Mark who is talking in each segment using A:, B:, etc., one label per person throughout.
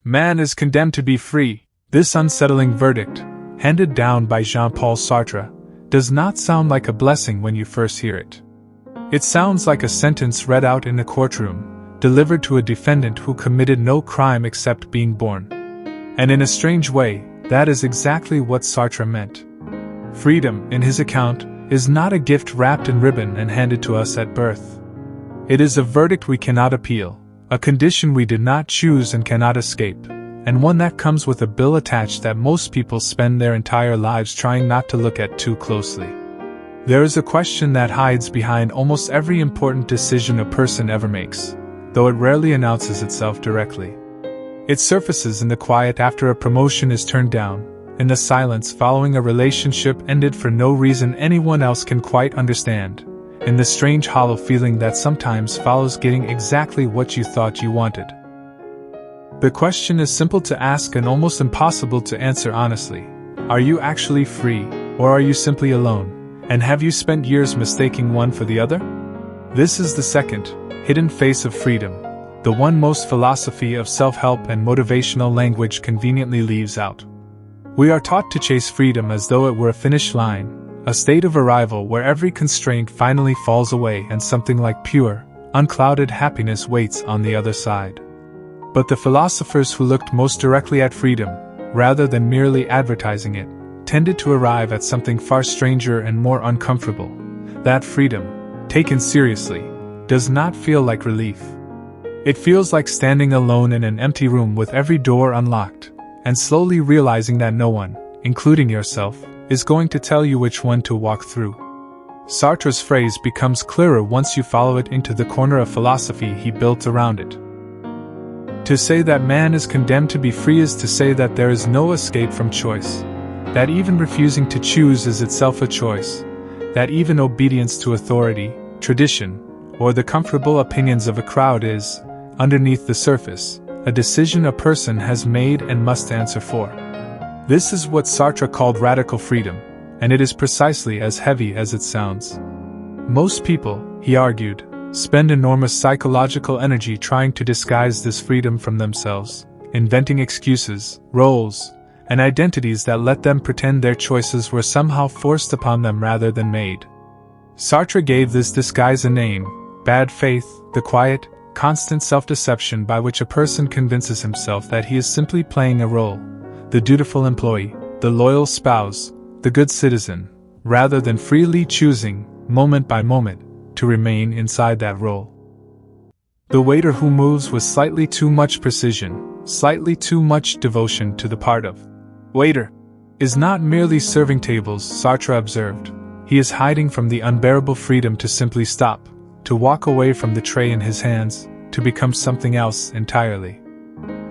A: Man is condemned to be free. This unsettling verdict, handed down by Jean-Paul Sartre, does not sound like a blessing when you first hear it. It sounds like a sentence read out in a courtroom, delivered to a defendant who committed no crime except being born. And in a strange way, that is exactly what Sartre meant. Freedom, in his account, is not a gift wrapped in ribbon and handed to us at birth. It is a verdict we cannot appeal, a condition we did not choose and cannot escape, and one that comes with a bill attached that most people spend their entire lives trying not to look at too closely. There is a question that hides behind almost every important decision a person ever makes, though it rarely announces itself directly. It surfaces in the quiet after a promotion is turned down, in the silence following a relationship ended for no reason anyone else can quite understand, in the strange hollow feeling that sometimes follows getting exactly what you thought you wanted. The question is simple to ask and almost impossible to answer honestly. Are you actually free, or are you simply alone? And have you spent years mistaking one for the other? This is the second, hidden face of freedom, the one most philosophy of self-help and motivational language conveniently leaves out. We are taught to chase freedom as though it were a finish line, a state of arrival where every constraint finally falls away and something like pure, unclouded happiness waits on the other side. But the philosophers who looked most directly at freedom, rather than merely advertising it, tended to arrive at something far stranger and more uncomfortable. That freedom, taken seriously, does not feel like relief. It feels like standing alone in an empty room with every door unlocked, and slowly realizing that no one, including yourself, is going to tell you which one to walk through. Sartre's phrase becomes clearer once you follow it into the corner of philosophy he built around it. To say that man is condemned to be free is to say that there is no escape from choice, that even refusing to choose is itself a choice, that even obedience to authority, tradition, or the comfortable opinions of a crowd is, underneath the surface, a decision a person has made and must answer for. This is what Sartre called radical freedom, and it is precisely as heavy as it sounds. Most people, he argued, spend enormous psychological energy trying to disguise this freedom from themselves, inventing excuses, roles, and identities that let them pretend their choices were somehow forced upon them rather than made. Sartre gave this disguise a name: bad faith, the quiet, constant self-deception by which a person convinces himself that he is simply playing a role, the dutiful employee, the loyal spouse, the good citizen, rather than freely choosing, moment by moment, to remain inside that role. The waiter who moves with slightly too much precision, slightly too much devotion to the part of waiter, is not merely serving tables, Sartre observed. He is hiding from the unbearable freedom to simply stop, to walk away from the tray in his hands, to become something else entirely.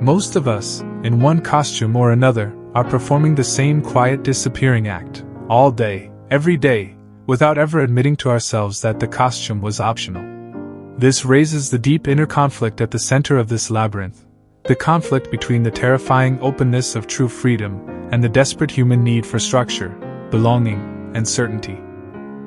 A: Most of us, in one costume or another, are performing the same quiet disappearing act, all day, every day, without ever admitting to ourselves that the costume was optional. This raises the deep inner conflict at the center of this labyrinth, the conflict between the terrifying openness of true freedom and the desperate human need for structure, belonging, and certainty.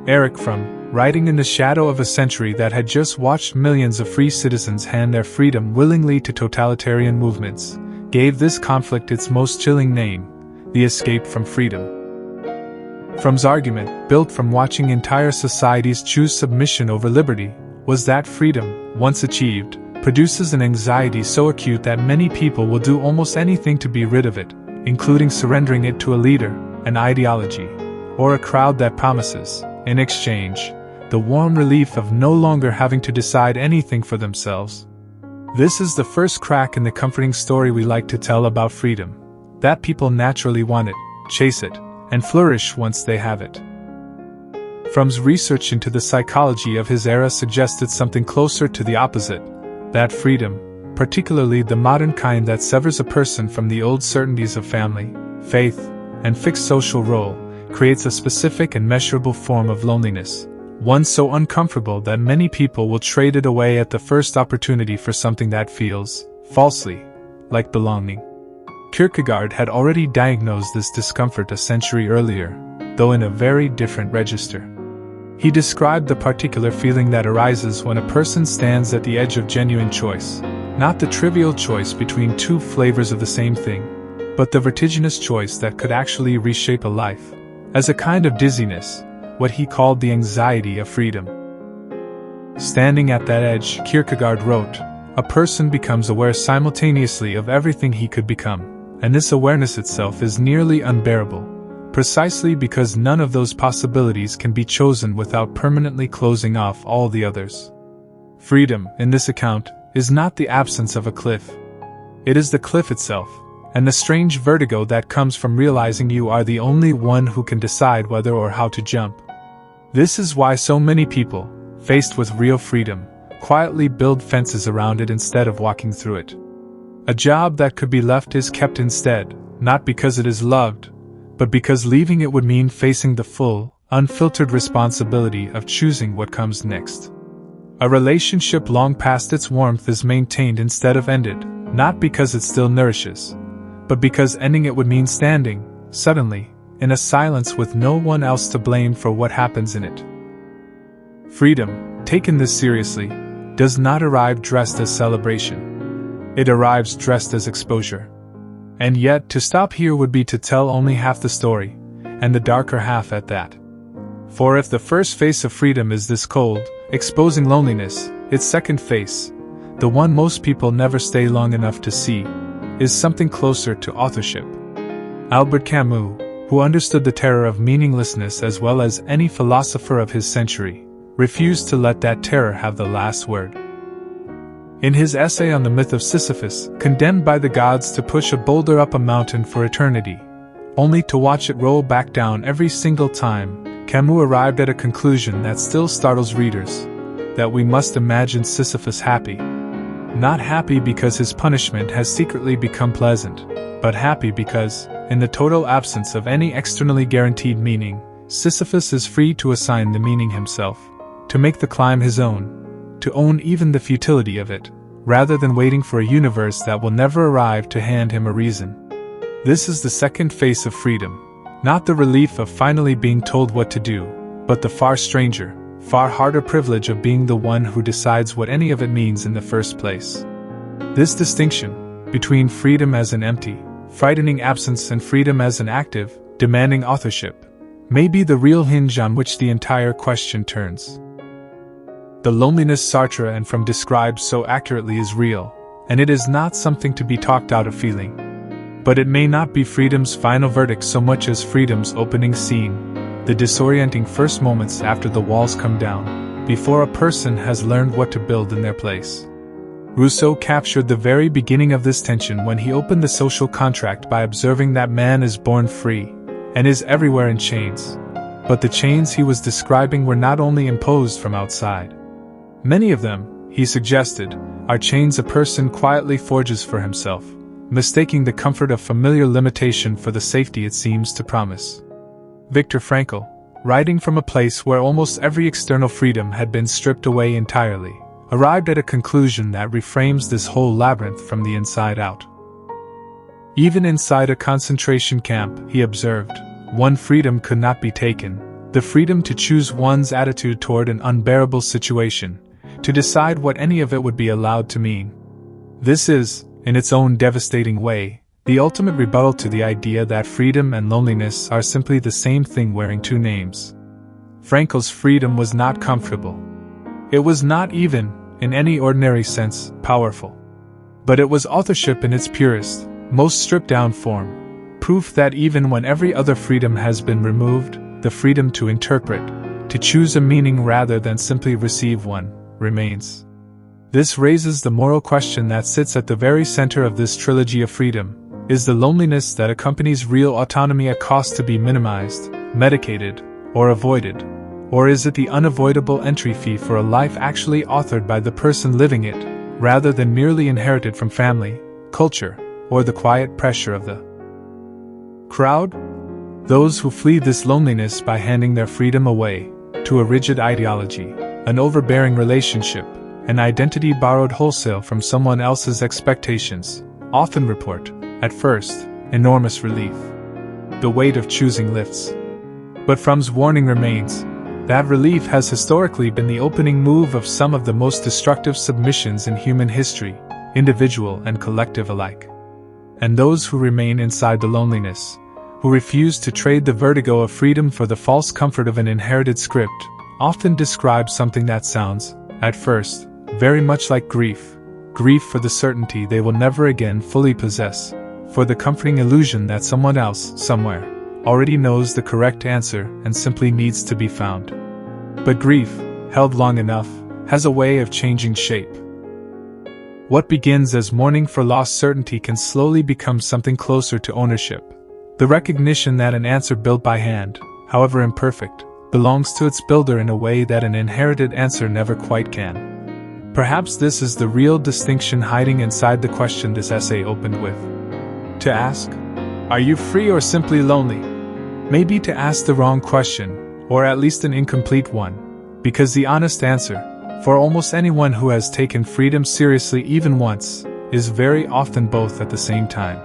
A: Erich Fromm, writing in the shadow of a century that had just watched millions of free citizens hand their freedom willingly to totalitarian movements, gave this conflict its most chilling name: the escape from freedom. Fromm's argument, built from watching entire societies choose submission over liberty, was that freedom, once achieved, produces an anxiety so acute that many people will do almost anything to be rid of it, including surrendering it to a leader, an ideology, or a crowd that promises, in exchange, the warm relief of no longer having to decide anything for themselves. This is the first crack in the comforting story we like to tell about freedom, that people naturally want it, chase it, and flourish once they have it. Fromm's research into the psychology of his era suggested something closer to the opposite, that freedom, particularly the modern kind that severs a person from the old certainties of family, faith, and fixed social role, creates a specific and measurable form of loneliness, one so uncomfortable that many people will trade it away at the first opportunity for something that feels, falsely, like belonging. Kierkegaard had already diagnosed this discomfort a century earlier, though in a very different register. He described the particular feeling that arises when a person stands at the edge of genuine choice, not the trivial choice between two flavors of the same thing, but the vertiginous choice that could actually reshape a life, as a kind of dizziness, what he called the anxiety of freedom. Standing at that edge, Kierkegaard wrote, a person becomes aware simultaneously of everything he could become, and this awareness itself is nearly unbearable, precisely because none of those possibilities can be chosen without permanently closing off all the others. Freedom, in this account, is not the absence of a cliff. It is the cliff itself, and the strange vertigo that comes from realizing you are the only one who can decide whether or how to jump. This is why so many people, faced with real freedom, quietly build fences around it instead of walking through it. A job that could be left is kept instead, not because it is loved, but because leaving it would mean facing the full, unfiltered responsibility of choosing what comes next. A relationship long past its warmth is maintained instead of ended, not because it still nourishes, but because ending it would mean standing, suddenly, in a silence with no one else to blame for what happens in it. Freedom, taken this seriously, does not arrive dressed as celebration. It arrives dressed as exposure. And yet, to stop here would be to tell only half the story, and the darker half at that. For if the first face of freedom is this cold, exposing loneliness, its second face, the one most people never stay long enough to see, is something closer to authorship. Albert Camus, who understood the terror of meaninglessness as well as any philosopher of his century, refused to let that terror have the last word. In his essay on the myth of Sisyphus, condemned by the gods to push a boulder up a mountain for eternity, only to watch it roll back down every single time, Camus arrived at a conclusion that still startles readers, that we must imagine Sisyphus happy. Not happy because his punishment has secretly become pleasant, but happy because, in the total absence of any externally guaranteed meaning, Sisyphus is free to assign the meaning himself, to make the climb his own, to own even the futility of it, rather than waiting for a universe that will never arrive to hand him a reason. This is the second face of freedom, not the relief of finally being told what to do, but the far stranger, far harder privilege of being the one who decides what any of it means in the first place. This distinction, between freedom as an empty, frightening absence and freedom as an active, demanding authorship, may be the real hinge on which the entire question turns. The loneliness Sartre and Fromm describes so accurately is real, and it is not something to be talked out of feeling. But it may not be freedom's final verdict so much as freedom's opening scene, the disorienting first moments after the walls come down, before a person has learned what to build in their place. Rousseau captured the very beginning of this tension when he opened the social contract by observing that man is born free, and is everywhere in chains. But the chains he was describing were not only imposed from outside. Many of them, he suggested, are chains a person quietly forges for himself, mistaking the comfort of familiar limitation for the safety it seems to promise. Viktor Frankl, writing from a place where almost every external freedom had been stripped away entirely, arrived at a conclusion that reframes this whole labyrinth from the inside out. Even inside a concentration camp, he observed, one freedom could not be taken, the freedom to choose one's attitude toward an unbearable situation, to decide what any of it would be allowed to mean. This is, in its own devastating way, the ultimate rebuttal to the idea that freedom and loneliness are simply the same thing wearing two names. Frankl's freedom was not comfortable. It was not even, in any ordinary sense, powerful. But it was authorship in its purest, most stripped-down form, proof that even when every other freedom has been removed, the freedom to interpret, to choose a meaning rather than simply receive one, remains. This raises the moral question that sits at the very center of this trilogy of freedom. Is the loneliness that accompanies real autonomy a cost to be minimized, medicated, or avoided? Or is it the unavoidable entry fee for a life actually authored by the person living it, rather than merely inherited from family, culture, or the quiet pressure of the crowd? Those who flee this loneliness by handing their freedom away to a rigid ideology, an overbearing relationship, an identity borrowed wholesale from someone else's expectations, often report, at first, enormous relief. The weight of choosing lifts. But Fromm's warning remains. That relief has historically been the opening move of some of the most destructive submissions in human history, individual and collective alike. And those who remain inside the loneliness, who refuse to trade the vertigo of freedom for the false comfort of an inherited script, often describe something that sounds, at first, very much like grief. Grief for the certainty they will never again fully possess, for the comforting illusion that someone else, somewhere, already knows the correct answer and simply needs to be found. But grief, held long enough, has a way of changing shape. What begins as mourning for lost certainty can slowly become something closer to ownership. The recognition that an answer built by hand, however imperfect, belongs to its builder in a way that an inherited answer never quite can. Perhaps this is the real distinction hiding inside the question this essay opened with. To ask, "Are you free or simply lonely?" may be to ask the wrong question, or at least an incomplete one, because the honest answer, for almost anyone who has taken freedom seriously even once, is very often both at the same time.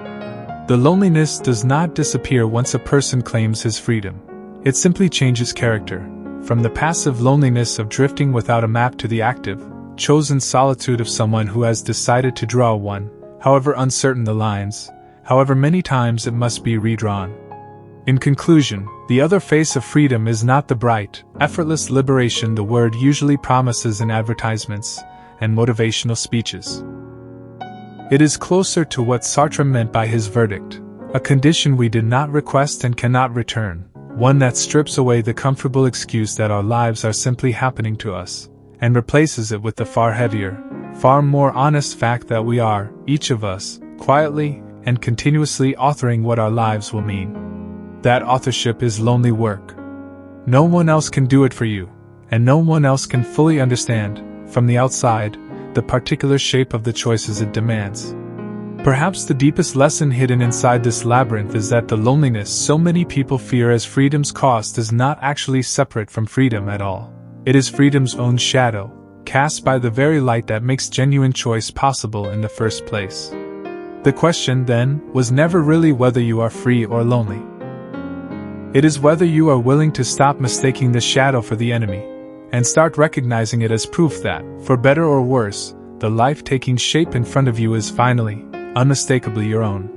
A: The loneliness does not disappear once a person claims his freedom. It simply changes character, from the passive loneliness of drifting without a map to the active, chosen solitude of someone who has decided to draw one, however uncertain the lines, however many times it must be redrawn. In conclusion, the other face of freedom is not the bright, effortless liberation the word usually promises in advertisements and motivational speeches. It is closer to what Sartre meant by his verdict, a condition we did not request and cannot return, one that strips away the comfortable excuse that our lives are simply happening to us, and replaces it with the far heavier, far more honest fact that we are, each of us, quietly and continuously authoring what our lives will mean. That authorship is lonely work. No one else can do it for you, and no one else can fully understand, from the outside, the particular shape of the choices it demands. Perhaps the deepest lesson hidden inside this labyrinth is that the loneliness so many people fear as freedom's cost is not actually separate from freedom at all. It is freedom's own shadow, cast by the very light that makes genuine choice possible in the first place. The question, then, was never really whether you are free or lonely. It is whether you are willing to stop mistaking the shadow for the enemy, and start recognizing it as proof that, for better or worse, the life taking shape in front of you is finally, unmistakably your own.